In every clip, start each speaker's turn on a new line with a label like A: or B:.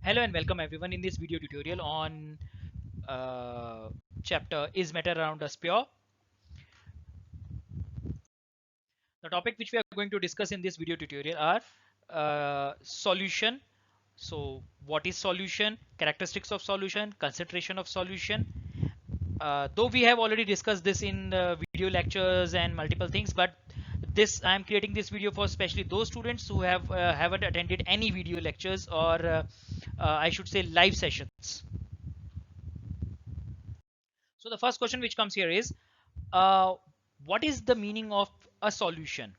A: Hello and welcome everyone in this video tutorial on chapter Is Matter Around Us Pure? The topic which we are going to discuss in this video tutorial are solution. So what is solution, characteristics of solution, concentration of solution. Though we have already discussed this in the video lectures and multiple things, but this I am creating this video for especially those students who haven't attended any video lectures or I should say live sessions. So the first question which comes here is, uh, what is the meaning of a solution?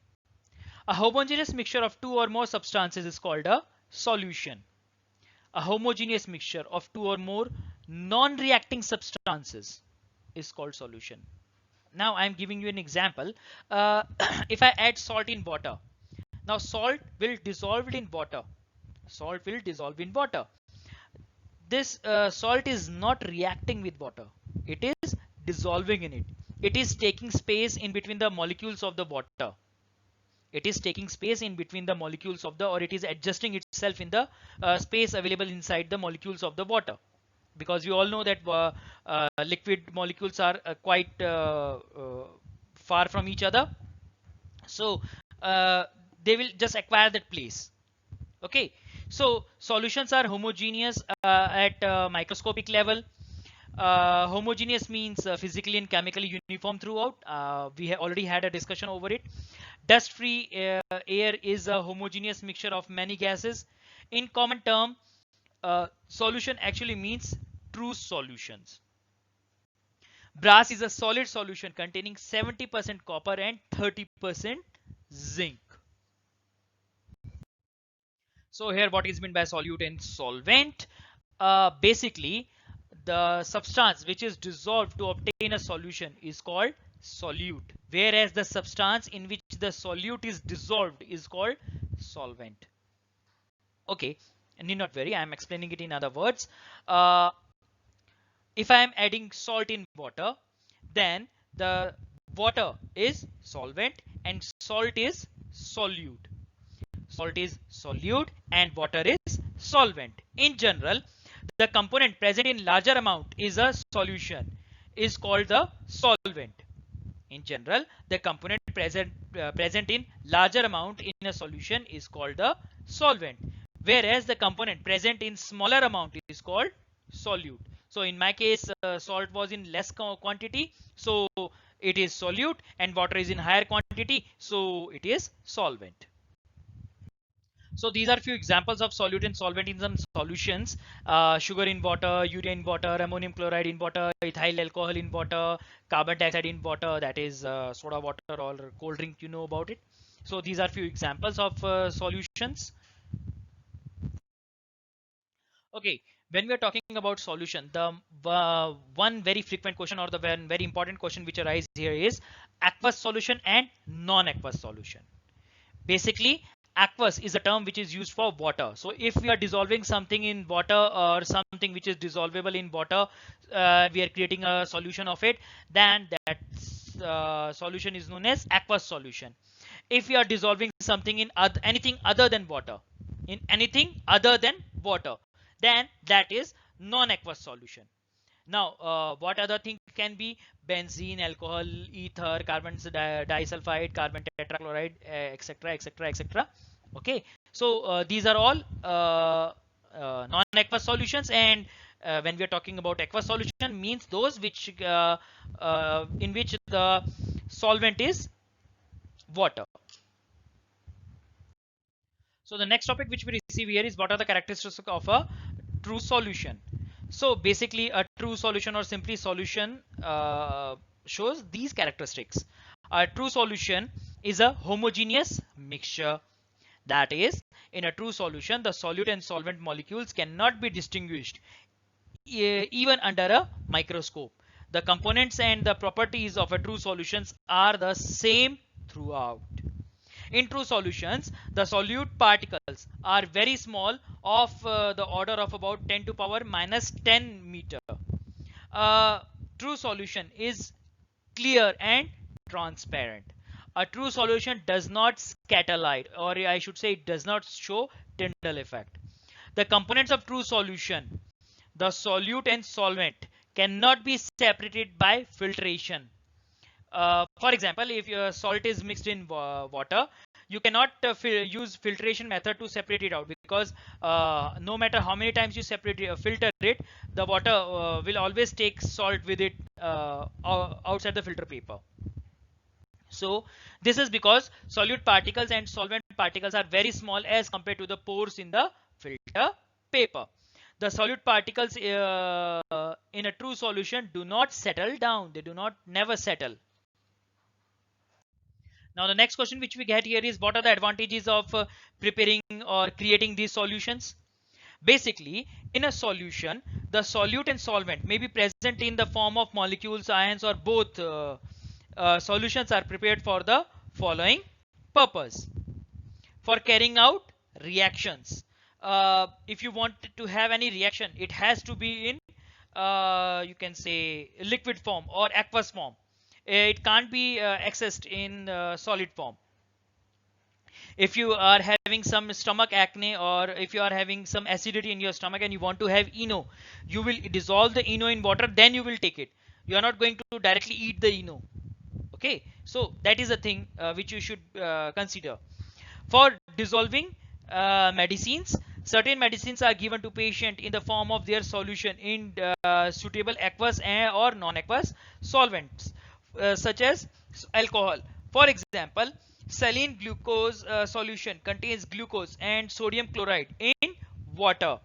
A: A homogeneous mixture of two or more substances is called a solution. A homogeneous mixture of two or more non-reacting substances is called solution. Now I'm giving you an example. If I add salt in water, now salt will dissolve in water. Salt will dissolve in water. This salt is not reacting with water. It is dissolving in it. It is taking space in between the molecules of the water. It is taking space in between the molecules of the, or it is adjusting itself in the space available inside the molecules of the water. Because we all know that liquid molecules are quite far from each other. So they will just acquire that place. Okay, so solutions are homogeneous at microscopic level. Homogeneous means physically and chemically uniform throughout. We have already had a discussion over it. Dust-free air is a homogeneous mixture of many gases. In common term, solution actually means true solutions. Brass is a solid solution containing 70% copper and 30% zinc. So here what is meant by solute and solvent? Basically, the substance which is dissolved to obtain a solution is called solute, whereas the substance in which the solute is dissolved is called solvent. Okay, need not worry, I am explaining it in other words. If I am adding salt in water, then the water is solvent and salt is solute. Salt is solute and water is solvent. In general, the component present in larger amount is a solution, is called the solvent. In general, the component present in larger amount in a solution is called the solvent, whereas the component present in smaller amount is called solute. So in my case, salt was in less quantity, so it is solute, and water is in higher quantity, so it is solvent. So these are few examples of solute and solvent in some solutions. Sugar in water, urea in water, ammonium chloride in water, ethyl alcohol in water, carbon dioxide in water, that is soda water or cold drink, you know about it. So these are few examples of solutions. Okay, when we are talking about solution, the one very frequent question or the one very important question which arises here is aqueous solution and non-aqueous solution. Basically, aqueous is a term which is used for water. So if we are dissolving something in water or something which is dissolvable in water, we are creating a solution of it, then that solution is known as aqueous solution. If we are dissolving something in anything other than water, then that is non-aqueous solution. Now, what other things can be? Benzene, alcohol, ether, carbon disulfide, carbon tetrachloride, etc., etc., etc. Okay, so these are all non-aqueous solutions, and when we are talking about aqueous solution, means those which in which the solvent is water. So the next topic which we receive here is, what are the characteristics of a true solution? So basically, a true solution or simply solution shows these characteristics. A true solution is a homogeneous mixture. That is, in a true solution, the solute and solvent molecules cannot be distinguished even under a microscope. The components and the properties of a true solutions are the same throughout. In true solutions, the solute particles are very small, of the order of about 10 to power minus 10 meter. True solution is clear and transparent. A true solution does not scatter light, or I should say it does not show Tyndall effect. The components of true solution, the solute and solvent, cannot be separated by filtration. For example, if your salt is mixed in water, you cannot use filtration method to separate it out, because no matter how many times you separate it, filter it, the water will always take salt with it outside the filter paper. So this is because solute particles and solvent particles are very small as compared to the pores in the filter paper. The solute particles in a true solution do not settle down. They do not never settle. Now the next question which we get here is, what are the advantages of preparing or creating these solutions? Basically, in a solution, the solute and solvent may be present in the form of molecules, ions, or both. Solutions are prepared for the following purpose: for carrying out reactions. If you want to have any reaction, it has to be in you can say liquid form or aqueous form. It can't be accessed in solid form. If you are having some stomach acne, or if you are having some acidity in your stomach and you want to have ENO, you will dissolve the ENO in water, then you will take it. You are not going to directly eat the ENO. Okay, so that is a thing which you should consider. For dissolving medicines, certain medicines are given to patient in the form of their solution in suitable aqueous or non-aqueous solvents, such as alcohol. For example, saline glucose solution contains glucose and sodium chloride in water.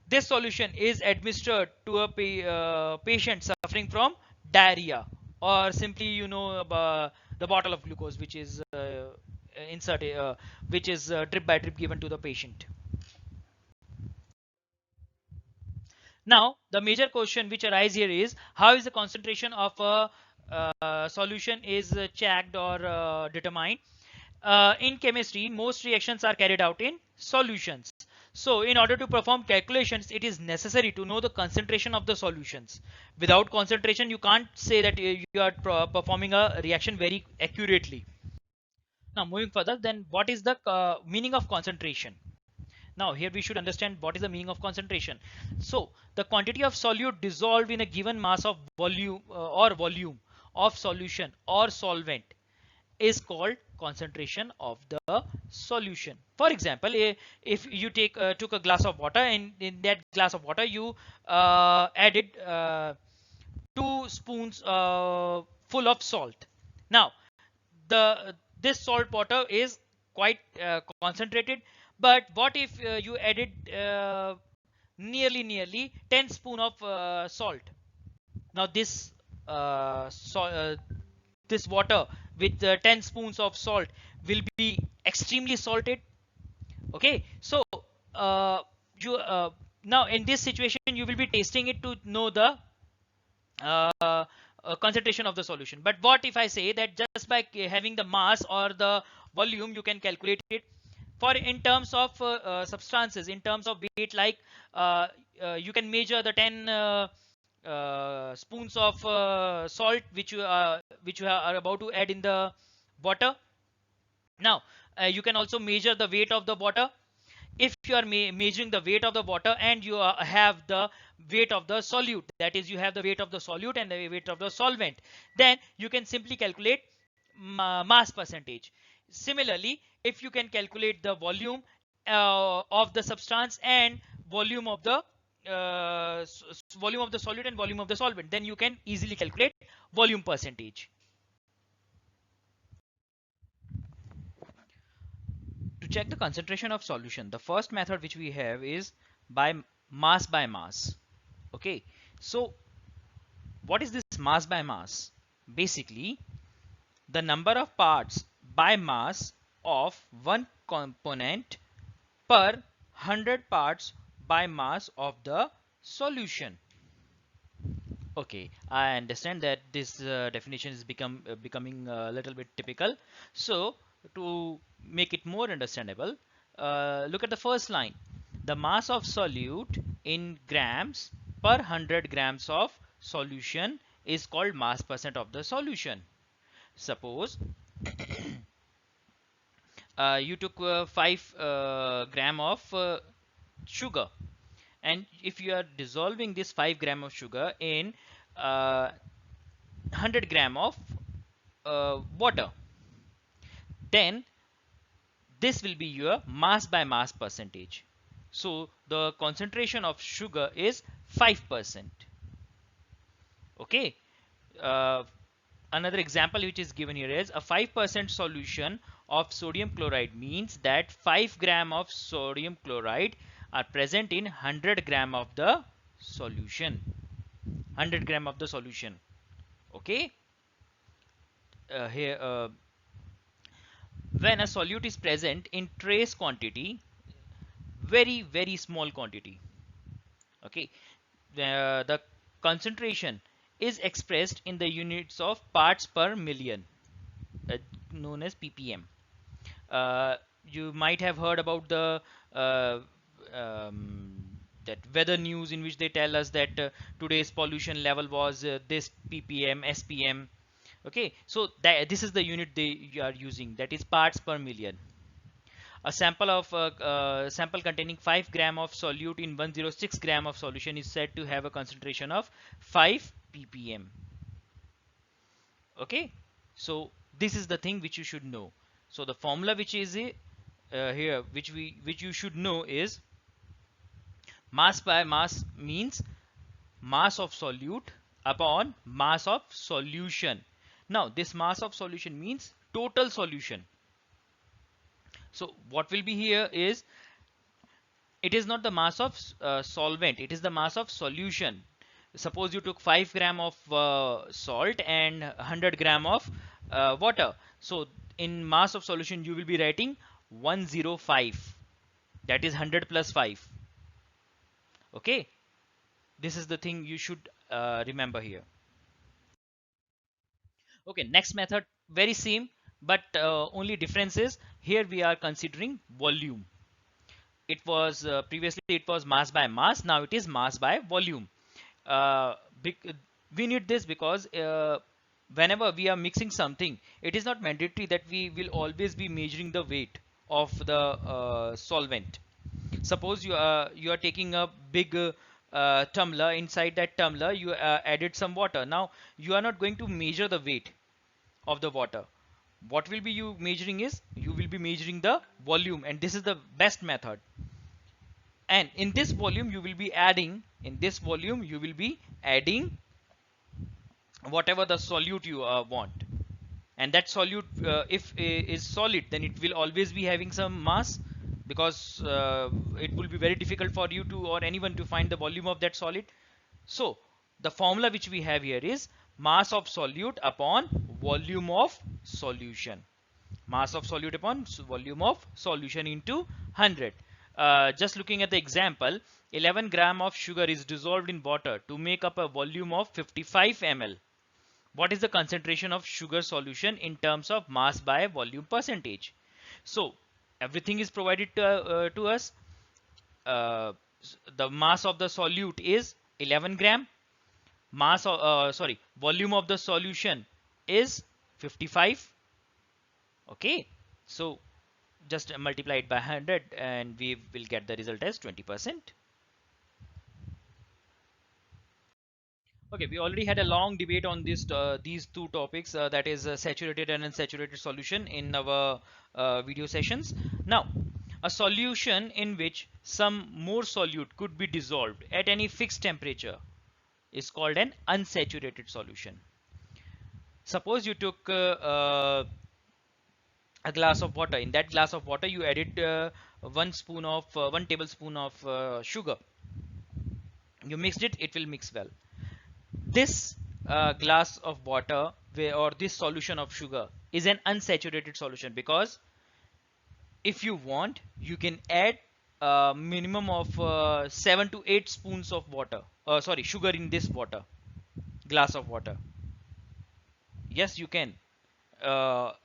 A: This solution is administered to a patient suffering from diarrhea, or simply, the bottle of glucose which is inserted, which is drip by drip given to the patient. Now the major question which arises here is, how is the concentration of a solution is checked or determined? In chemistry, most reactions are carried out in solutions. So in order to perform calculations, it is necessary to know the concentration of the solutions. Without concentration, you can't say that you are performing a reaction very accurately. Now moving further, then what is the meaning of concentration? Now here we should understand what is the meaning of concentration. So the quantity of solute dissolved in a given mass of volume or volume of solution or solvent is called concentration of the solution. For example, if you took a glass of water, and in that glass of water you added 2 spoons full of salt. Now this salt water is quite concentrated, but what if you added nearly 10 spoon of salt? Now this water with 10 spoons of salt will be extremely salted. Okay, so you now in this situation you will be tasting it to know the concentration of the solution. But what if I say that just by having the mass or the volume you can calculate it? For in terms of substances, in terms of weight, like you can measure the 10 spoons of salt which you are about to add in the water. Now you can also measure the weight of the water. If you are measuring the weight of the water and you have the weight of the solute, that is, you have the weight of the solute and the weight of the solvent, then you can simply calculate mass percentage. Similarly, if you can calculate the volume of the substance and volume of the solute and volume of the solvent, then you can easily calculate volume percentage. To check the concentration of solution, the first method which we have is by mass. Okay, so what is this mass by mass? Basically, the number of parts by mass of one component per 100 parts by mass of the solution. Okay, I understand that this definition is becoming a little bit typical. So to make it more understandable, look at the first line. The mass of solute in grams per 100 grams of solution is called mass percent of the solution. Suppose you took 5 gram of sugar. and if you are dissolving this 5 gram of sugar in 100 gram of water, then this will be your mass by mass percentage. So the concentration of sugar is 5%. Okay. Uh, Another example which is given here is a 5% solution of sodium chloride means that 5 gram of sodium chloride are present in 100 gram of the solution. 100 gram of the solution. Okay. Here when a solute is present in trace quantity, very small quantity, okay, the concentration is expressed in the units of parts per million, uh, known as ppm. uh, you might have heard about the uh, um, that weather news in which they tell us that today's pollution level was this ppm spm. Okay, so this is the unit they are using, that is parts per million. A sample of sample containing 5 gram of solute in 106 gram of solution is said to have a concentration of 5 ppm. Okay, so this is the thing which you should know. So the formula which is here, which you should know is mass by mass means mass of solute upon mass of solution. Now this mass of solution means total solution. So what will be here is, it is not the mass of solvent, it is the mass of solution. Suppose you took 5 gram of salt and 100 gram of water. So in mass of solution you will be writing 105, that is 100 plus 5. Okay, this is the thing you should remember here. Okay, next method very same, but only difference is here we are considering volume. It was previously it was mass by mass, now it is mass by volume. uh, we need this because whenever we are mixing something, it is not mandatory that we will always be measuring the weight of the solvent. Suppose you are taking a big tumbler. Inside that tumbler you added some water. Now you are not going to measure the weight of the water. What will be you measuring is, you will be measuring the volume, and this is the best method. And in this volume you will be adding, whatever the solute you want. And that solute, if is solid, then it will always be having some mass, because it will be very difficult for you to, or anyone, to find the volume of that solid. So the formula which we have here is mass of solute upon volume of solution. Mass of solute upon volume of solution into 100. Just looking at the example, 11 gram of sugar is dissolved in water to make up a volume of 55 ml. What is the concentration of sugar solution in terms of mass by volume percentage? So everything is provided to us. uh, the mass of the solute is 11 gram, volume of the solution is 55. Okay, so just multiply it by 100 and we will get the result as 20%. Okay, we already had a long debate on these two topics, that is saturated and unsaturated solution, in our video sessions. Now, a solution in which some more solute could be dissolved at any fixed temperature is called an unsaturated solution. Suppose you took a glass of water. In that glass of water you added 1 tablespoon of sugar. You mixed it, it will mix well. This glass of water, or this solution of sugar, is an unsaturated solution, because if you want you can add a minimum of 7 to 8 spoons of water, sugar, in this glass of water. Yes, you can.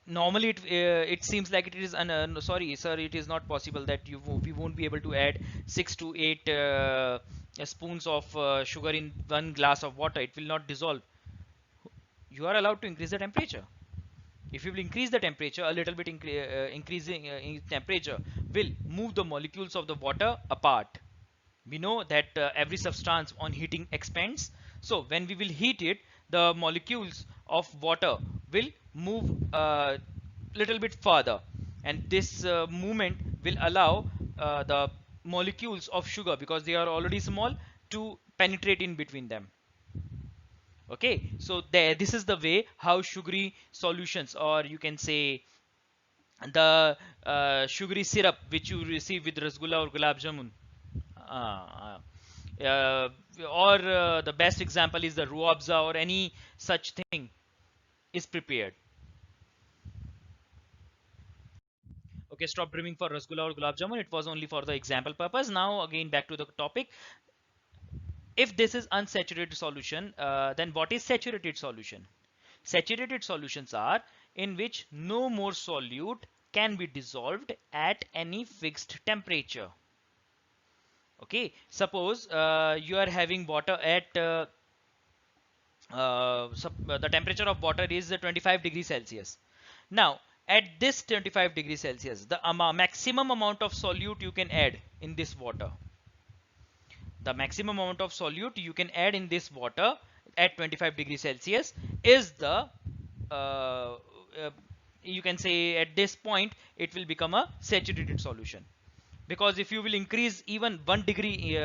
A: Normally it seems like it is no, sorry sir, it is not possible that we won't be able to add 6 to 8 spoons of sugar in one glass of water. It will not dissolve. You are allowed to increase the temperature. If you will increase the temperature a little bit, increasing in temperature will move the molecules of the water apart. We know that every substance on heating expands. So when we will heat it, the molecules of water will move little bit further, and this movement will allow the molecules of sugar, because they are already small, to penetrate in between them. Okay, so there, this is the way how sugary solutions, or you can say the sugary syrup which you receive with rasgulla or gulab jamun, uh, uh, or the best example is the ruabza or any such thing, is prepared. Okay, stop dreaming for rasgulla or gulab jamun. It was only for the example purpose. Now again back to the topic. If this is unsaturated solution, then what is saturated solution? Saturated solutions are in which no more solute can be dissolved at any fixed temperature. Okay, suppose you are having water at the temperature of water is 25 degrees Celsius. Now, at this 25 degrees Celsius, the maximum amount of solute you can add in this water, the maximum amount of solute you can add in this water at 25 degrees Celsius is the uh, uh, you can say at this point it will become a saturated solution, because if you will increase even 1 degree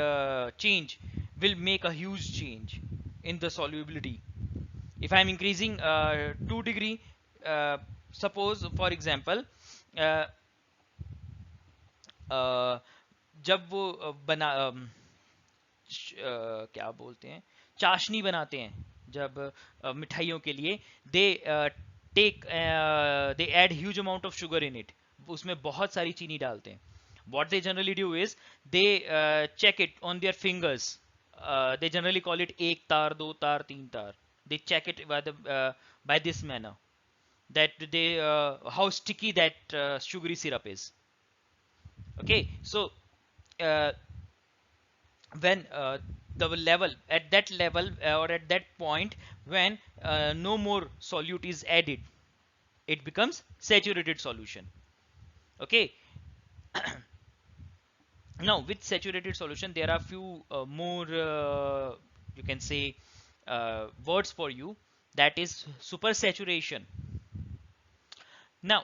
A: change will make a huge change in the solubility. If I am increasing 2 degree, uh, suppose for example, uh, uh, जब वो बना क्या बोलते हैं, चाशनी बनाते हैं जब मिठाइयों के लिए, they take they add huge amount of sugar in it, उसमें बहुत सारी चीनी डालते हैं. What they generally do is they check it on their fingers. They generally call it एक तार, दो तार, तीन तार. They check it by this manner, that they how sticky that sugary syrup is. Okay, so uh, when the level at that level or at that point when no more solute is added, it becomes saturated solution. Okay. Now with saturated solution there are few more you can say words for you, that is supersaturation. Now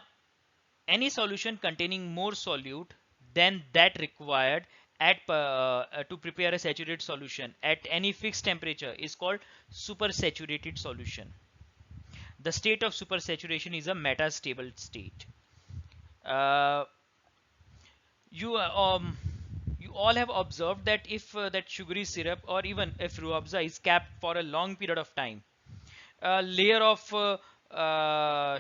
A: any solution containing more solute than that required to prepare a saturated solution at any fixed temperature is called supersaturated solution. The state of supersaturation is a metastable state. Uh, you you all have observed that if that sugary syrup or even if ruabza is kept for a long period of time, a layer of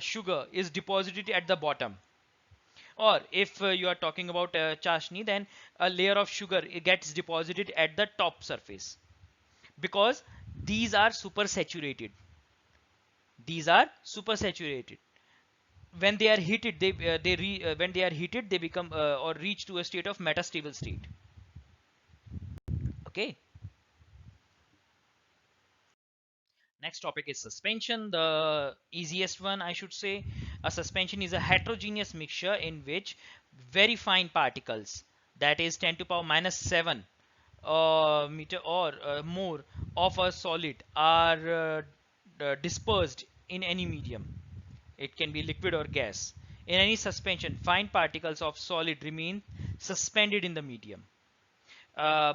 A: sugar is deposited at the bottom, or if you are talking about chashni, then a layer of sugar gets deposited at the top surface, because these are supersaturated. These are supersaturated. When they are heated, when they are heated, they become or reach to a state of metastable state. Okay. Next topic is suspension, the easiest one I should say. A suspension is a heterogeneous mixture in which very fine particles, that is 10 to power minus 7 meter or more of a solid are dispersed in any medium. It can be liquid or gas. In any suspension, fine particles of solid remain suspended in the medium. Uh,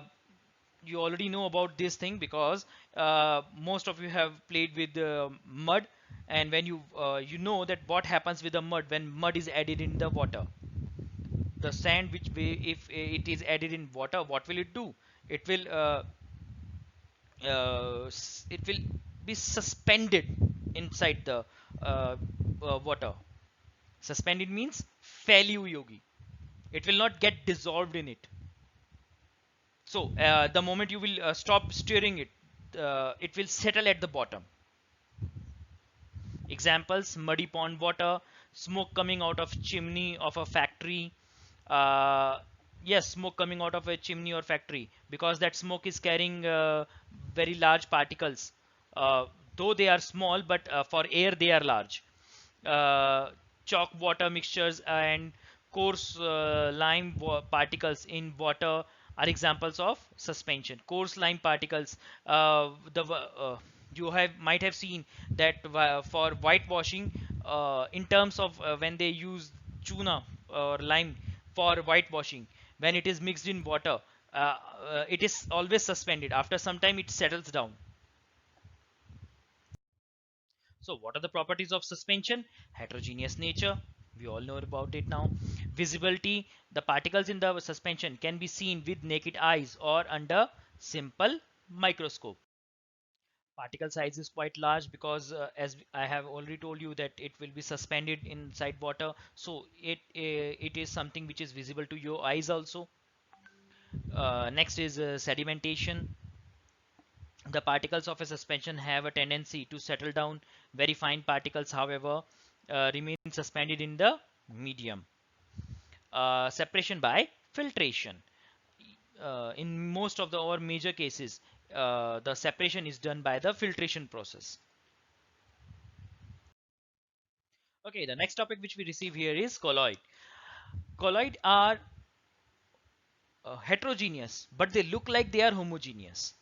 A: you already know about this thing, because most of you have played with mud, and when you know that what happens with the mud when mud is added in the water. The sand which if it is added in water, what will it do? It will it will be suspended inside the water. Suspended means failure yogi. It will not get dissolved in it. So the moment you will stop stirring it, it will settle at the bottom. Examples: muddy pond water, smoke coming out of chimney of a factory. Uh, yes, smoke coming out of a chimney or factory, because that smoke is carrying very large particles. Though they are small, but for air they are large. Chalk water mixtures and coarse lime particles in water are examples of suspension. Coarse lime particles. You have might have seen that for whitewashing, in terms of when they use tuna or lime for whitewashing, when it is mixed in water, it is always suspended. After some time, it settles down. So what are the properties of suspension? Heterogeneous nature. We all know about it now. Visibility. The particles in the suspension can be seen with naked eyes or under simple microscope. Particle size is quite large because as I have already told you that it will be suspended inside water. So it is something which is visible to your eyes also. Next is sedimentation. The particles of a suspension have a tendency to settle down. Very fine particles, however, remain suspended in the medium. Separation by filtration. In most of the or major cases, the separation is done by the filtration process. Okay, the next topic which we receive here is colloid. Colloid are heterogeneous, but they look like they are homogeneous.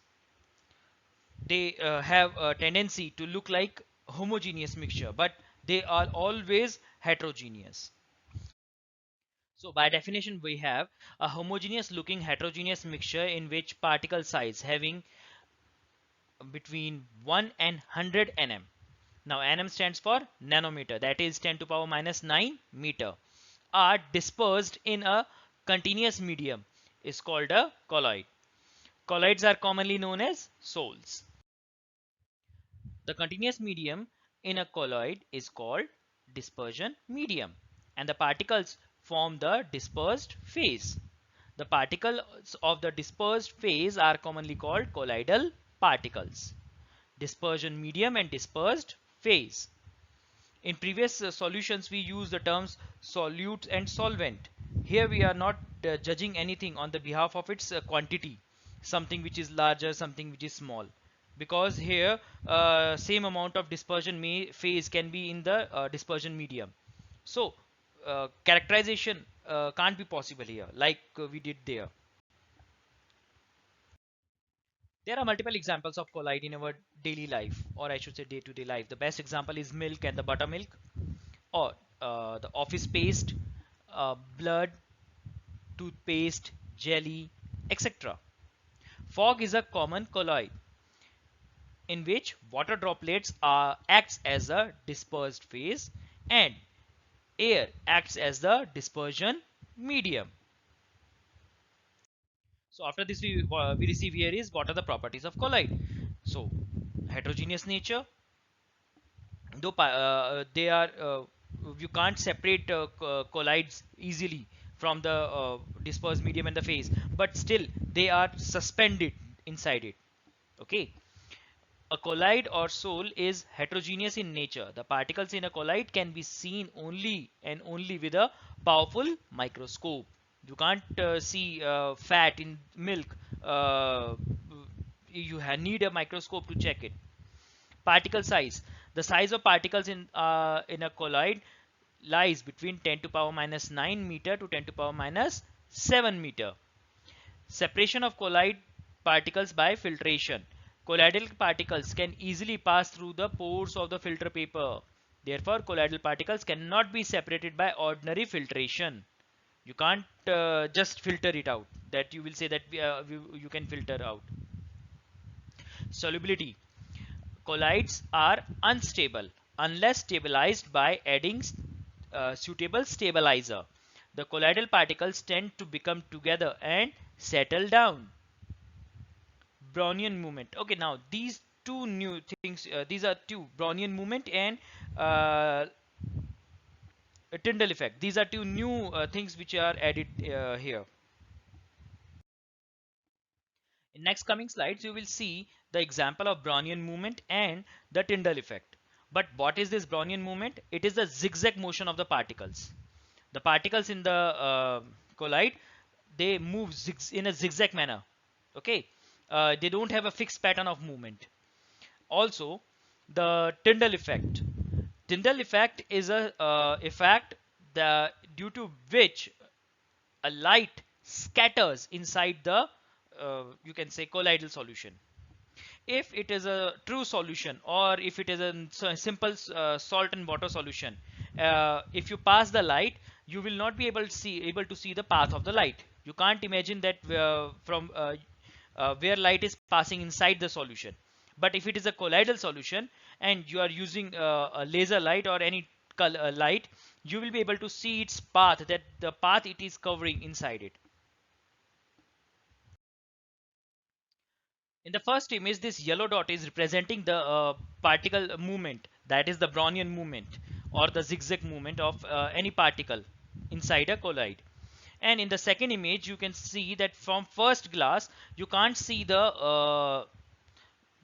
A: They have a tendency to look like homogeneous mixture, but they are always heterogeneous. So by definition we have a homogeneous looking heterogeneous mixture in which particle size having between 1 and 100 nm. Now nm stands for nanometer, that is 10 to power minus 9 meter, are dispersed in a continuous medium is called a colloid. Colloids are commonly known as sols. The continuous medium in a colloid is called dispersion medium, and the particles form the dispersed phase. The particles of the dispersed phase are commonly called colloidal particles. Dispersion medium and dispersed phase. In previous solutions, we use the terms solute and solvent. Here we are not judging anything on the behalf of its quantity, something which is larger, something which is small. Because here, same amount of dispersion phase can be in the dispersion medium. So, characterization can't be possible here, like we did there. There are multiple examples of colloid in our daily life, or I should say day-to-day life. The best example is milk and the buttermilk, or the office paste, blood, toothpaste, jelly, etc. Fog is a common colloid in which water droplets acts as a dispersed phase and air acts as the dispersion medium. So after this we receive here is what are the properties of colloid. So heterogeneous nature, though they are you can't separate colloids easily from the dispersed medium and the phase, but still they are suspended inside it. Okay, a colloid or sol is heterogeneous in nature. The particles in a colloid can be seen only and only with a powerful microscope. You can't see fat in milk. You need a microscope to check it. Particle size. The size of particles in a colloid lies between 10 to power minus 9 meter to 10 to power minus 7 meter. Separation of colloid particles by filtration. Colloidal particles can easily pass through the pores of the filter paper. Therefore, colloidal particles cannot be separated by ordinary filtration. You can't just filter it out. That you will say that you can filter out. Solubility. Colloids are unstable unless stabilized by adding suitable stabilizer. The colloidal particles tend to become together and settle down. Brownian movement. Okay, now these two new things, these are two, Brownian movement and uh, Tyndall effect. These are two new things which are added here. In next coming slides, you will see the example of Brownian movement and the Tyndall effect. But what is this Brownian movement? It is the zigzag motion of the particles. The particles in the colloid, they move in a zigzag manner. Okay, they don't have a fixed pattern of movement. Also, the Tyndall effect. Tyndall effect is a effect due to which a light scatters inside the you can say colloidal solution. If it is a true solution, or if it is a simple salt and water solution, if you pass the light, you will not be able to see the path of the light. You can't imagine that from where light is passing inside the solution. But if it is a colloidal solution and you are using a laser light or any light, you will be able to see its path, that the path it is covering inside it. In the first image, this yellow dot is representing the particle movement, that is the Brownian movement or the zigzag movement of any particle inside a colloid. And in the second image, you can see that from first glass, you can't see the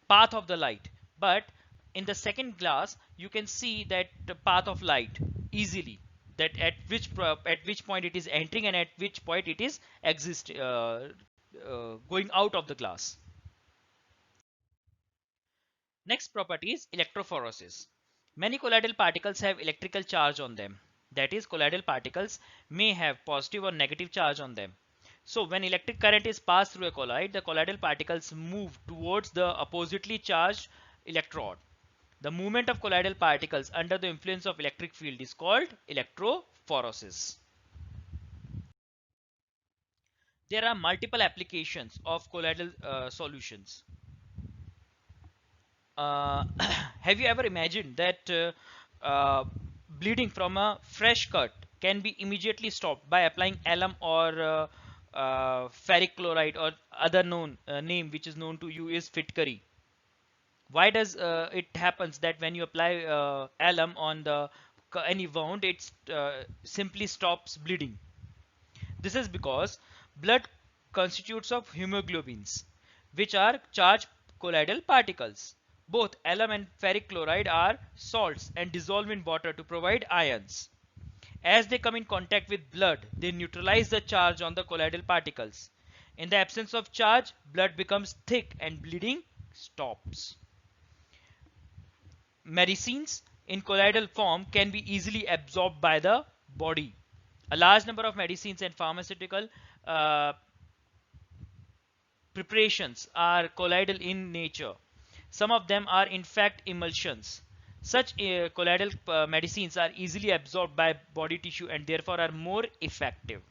A: path of the light. But in the second glass, you can see that the path of light easily, that at which point it is entering and at which point it is going out of the glass. Next property is electrophoresis. Many colloidal particles have electrical charge on them. That is, colloidal particles may have positive or negative charge on them. So when electric current is passed through a colloid, the colloidal particles move towards the oppositely charged electrode. The movement of colloidal particles under the influence of electric field is called electrophoresis. There are multiple applications of colloidal solutions. Have you ever imagined that bleeding from a fresh cut can be immediately stopped by applying alum or ferric chloride, or other known name which is known to you is Fitcari? Why does it happens that when you apply alum on the any wound, it simply stops bleeding? This is because blood constitutes of hemoglobins, which are charged colloidal particles. Both alum and ferric chloride are salts and dissolve in water to provide ions. As they come in contact with blood, they neutralize the charge on the colloidal particles. In the absence of charge, blood becomes thick and bleeding stops. Medicines in colloidal form can be easily absorbed by the body. A large number of medicines and pharmaceutical preparations are colloidal in nature. Some of them are in fact emulsions. Such colloidal medicines are easily absorbed by body tissue and therefore are more effective.